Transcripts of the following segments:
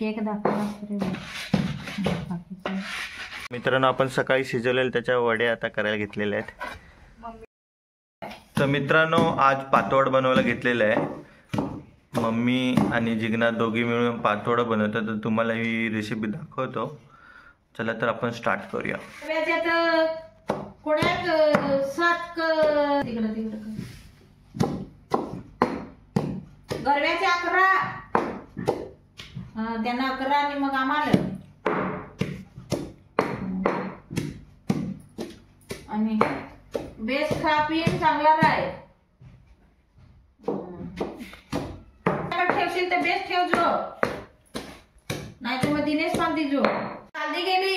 Cake दाखवला. मित्रांनो, आपण सकाळी शिजवलेले त्याच्या वड्या आता करायला घेतलेल्या आहेत. तर मित्रांनो, आज पातोड बनवायला घेतलेलं आहे. मम्मी आणि जिग्ना दोघी मिळून पातोड बनवतात. तर तुम्हाला ही रेसिपी दाखवतो. चला तर आपण स्टार्ट करूया. गरव्याचे 11 त्यांना 11 आणि मग आम्हाला आणि बेस्ट खा पिन चांगला राय. ठेवशील तर बेस्ट ठेव जो, नाही तर मग दिनेश पण दिजो. चालती गेली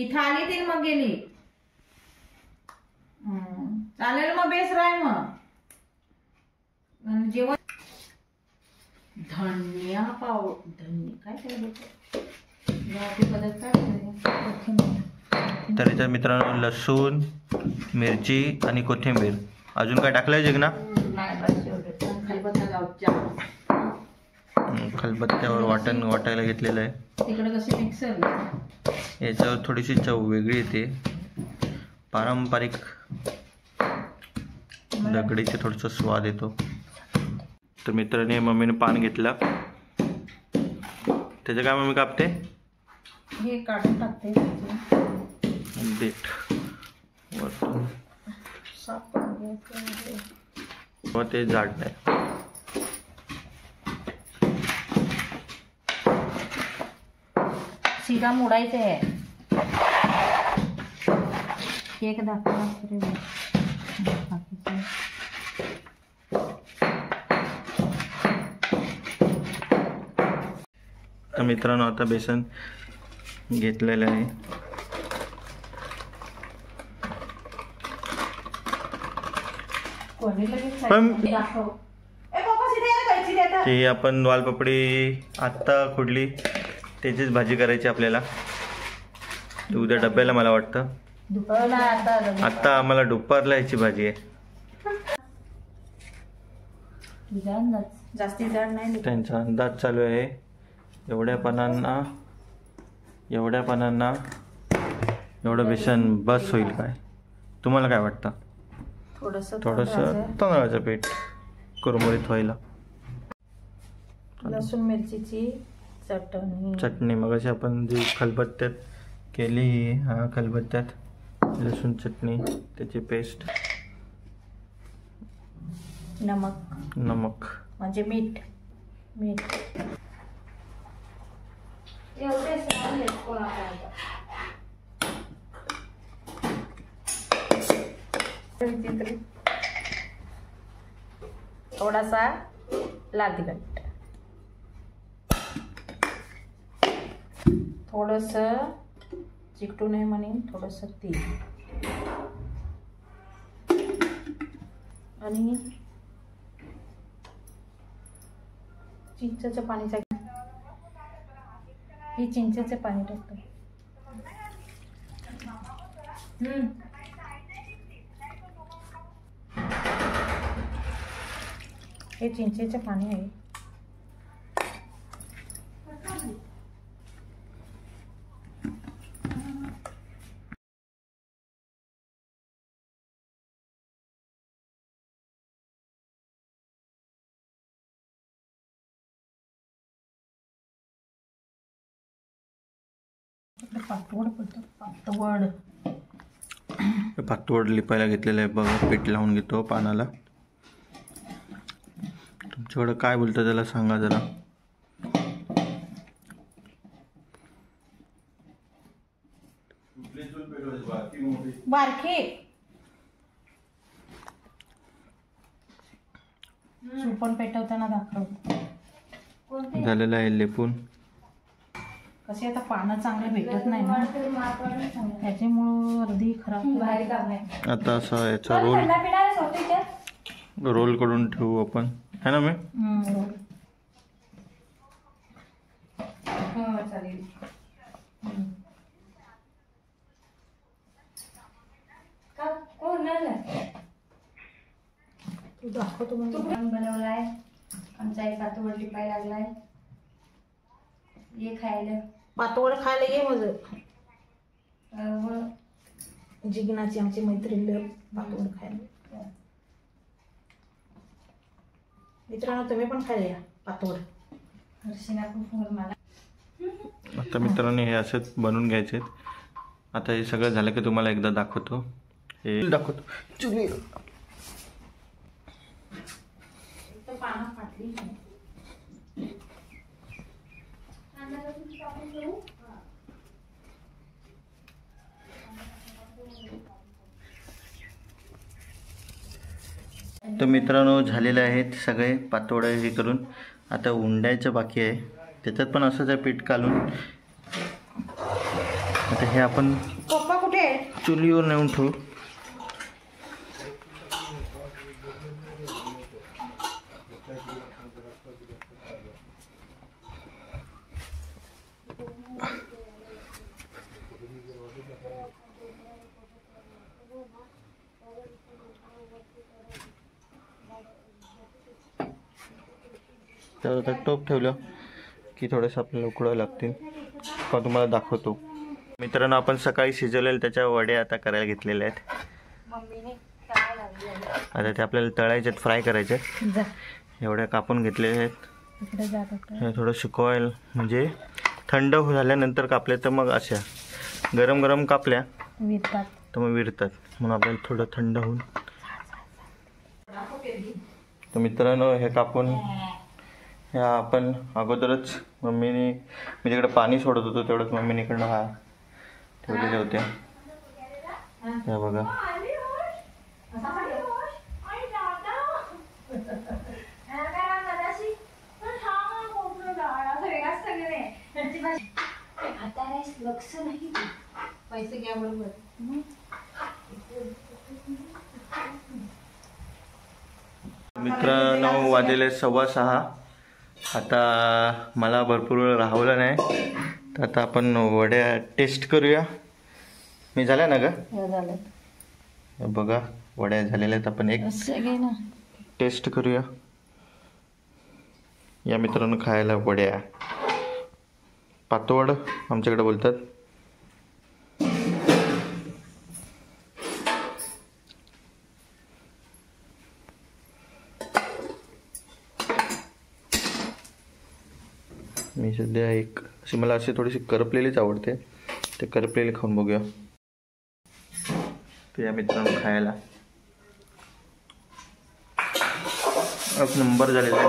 इथं आली ती मग गेली. चालेल मग बेस्ट राय. मग जेवण धनिया धनिया काय तर इथे मित्रांनो लसूण, मिरची आणि कोथिंबीर. अजून काय टाकलंय जिग्ना? खलबत्त्यावर वाटायला घेतलेलं आहे. तिकडे कसे मिक्सर याच्यावर थोडीशी चव वेगळी येते. पारंपरिक दगडीचे थोडंसं स्वाद येतो. तर मित्रांनी मम्मीने पान घेतला. त्याचं काय मम्मी कापते? हे काढून टाकते. बीट वरतून ते जाड नाही. सीधा मोडायचं आहे. केक दाखवला. तर मित्रांनो, आता बेसन घेतलेलं आहे. पण ते आपण वालपापडी आत्ता खुडली त्याचीच भाजी करायची आपल्याला. उद्या डब्याला मला वाटतं. आता आम्हाला दुपारला याची भाजी आहे. जास्ती जाड नाही. त्यांचा अंदाज चालू आहे. एवढ्या पानांना एवढं बेसन बस होईल काय? तुम्हाला काय वाटतं? थोडंसं तांदळाचं पीठ कुरमुरीत व्हायला. लसूण मिरचीची चटणी मगाशी आपण जी खलबत्त्यात केली, हा खलबत्त्यात लसूण चटणी, त्याची पेस्ट, नमक म्हणजे मीठ थोडासा लाल तिखट, थोडस चिकटू नये म्हणून थोडस तेल आणि चिंचेचं पाणी. हे चिंचेचे पाणी टाकतो. हे चिंचेचे पाणी आहे. पातवड लिपायला घेतलेलं आहे बघा. पीठ लावून घेतो पानाला. तुमच्याकडं काय बोलतं त्याला सांगा जरा. बारकी सुपण पेटवताना दाखव झालेलं आहे लेपून. कसे आता पानं चांगलं भेटत नाही ना, त्याच्यामुळं अर्धी खराब. आता असं याचा रोल करून ठेवू आपण, है ना? मी चालेल. तू दाखव. तू बनवलाय आमचा एक पातोड लिपाय लागलाय. ये खायला पातोड खायला ये मग मग जिग्नाची आमची मैत्रीण पातोड खायला. मित्रांनो तुम्ही पण खायला या पातोड. हर्षिना खूप मला. आता मित्रांनो हे असेच बनवून घ्यायचे. आता हे सगळं झालं की तुम्हाला एकदा दाखवतो. हे दाखवतो चुली पानं फाटली. तर मित्रांनो झालेले आहेत सगळे पातोडे हे करून. आता उंडायचं बाकी आहे. त्याच्यात पण असंच आहे पीठ काढून. आता हे आपण पप्पा कुठे आहे? चुलीवर नेऊन ठेवू. तर आता टोप ठेवलं की थोडंसं आपल्याला उकडावं लागतील. का तुम्हाला दाखवतो. मित्रांनो आपण सकाळी शिजवलेल्या त्याच्या वड्या आता करायला घेतलेल्या आहेत. मम्मीने काय लागली आहे? आता ते आपल्याला तळायच्यात, फ्राय करायचे. जा एवढ्या कापून घेतलेल्या आहेत. इकडे जात हे थोडं सुकवायला म्हणजे थंड झाल्यानंतर कापले तर मग अशा गरम गरम कापल्या विरतात. तर मग विरतात. म्हणून आपल्याला थोडं थंड होऊन. तर मित्रांनो हे कापून ह्या आपण अगोदरच मम्मीने मी तिकडे पाणी सोडत होतो तेवढंच मम्मीने इकडनं हा ठेवलेले होते. हे बघा पैसे घ्या बरोबर. मित्रांनो वाजले 6:15. आता मला भरपूर वेळ राहवलं नाही तर आता आपण वड्या टेस्ट करूया. मी झाल्या ना ग? झालं बघा वड्या झालेल्या आहेत. आपण एक घे ना. टेस्ट करूया. या मित्रांनो खायला वड्या पातोड आमच्याकडे बोलतात. मी सध्या एक अशी मला अशी थोडीशी करपलेलीच आवडते. ते करपलेली खाऊन बघूया. तर या मित्रांनो खायला एक नंबर झालेला आहे.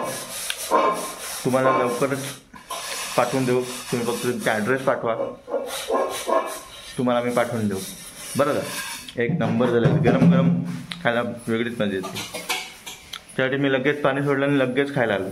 तुम्हाला लवकरच पाठवून देऊ. तुम्ही फक्त तुमचा ॲड्रेस पाठवा, तुम्हाला मी पाठवून देऊ. बरं का? एक नंबर झालेलं आहे. गरम गरम खायला वेगळीच मजा येते. त्यासाठी मी लगेच पाणी सोडलं आणि लगेच खायला आलो.